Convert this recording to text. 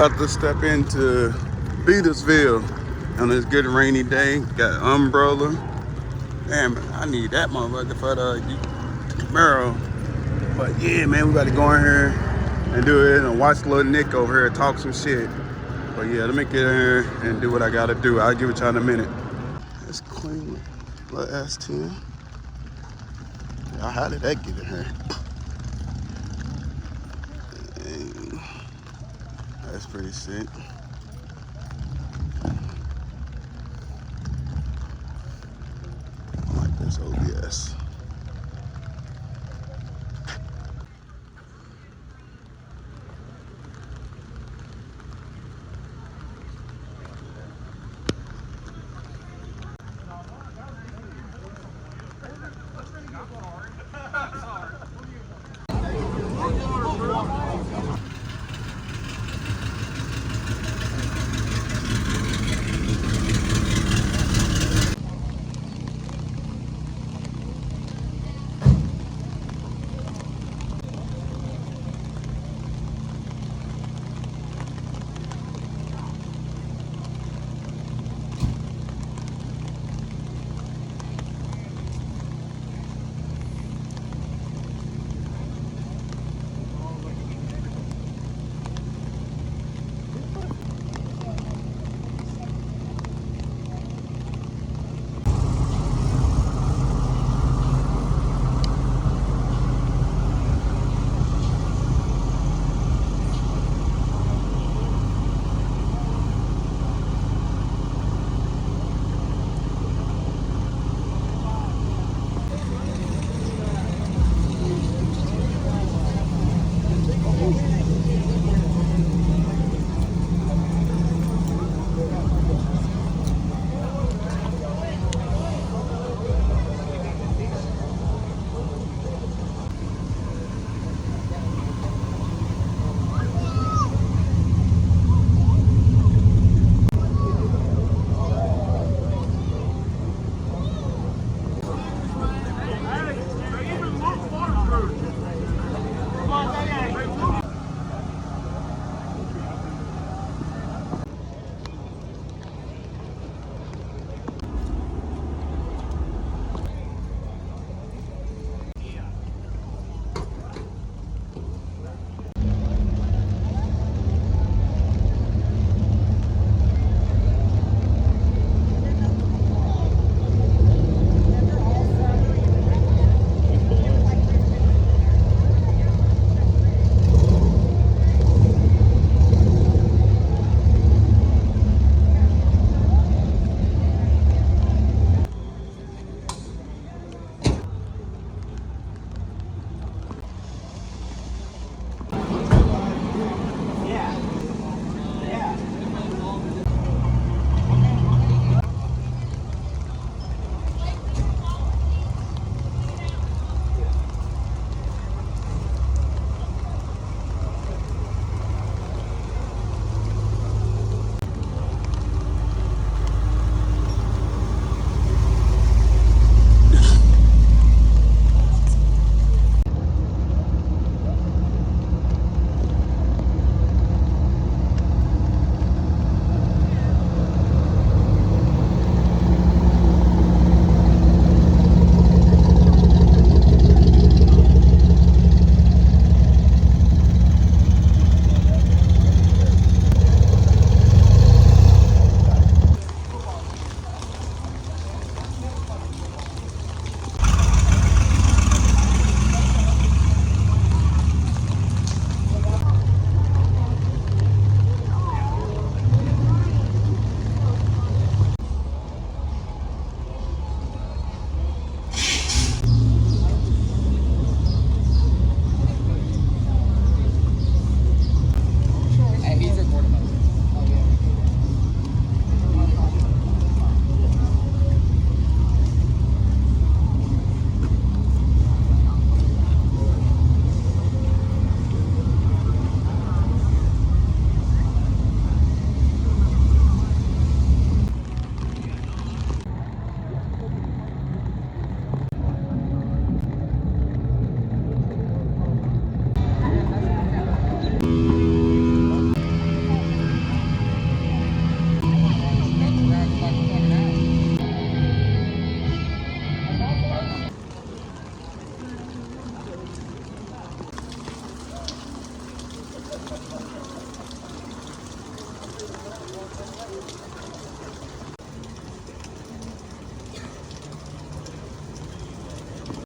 About to step into Beatersville on this good rainy day. Got an umbrella. Damn, I need that motherfucker for the Camaro. But yeah, man, we about to go in here and do it and watch little Nick over here talk some shit. But yeah, let me get in here and do what I gotta do. I'll give it to you in a minute. That's clean little S10. How did that get in here? Dang. That's pretty sick. I like this OBS.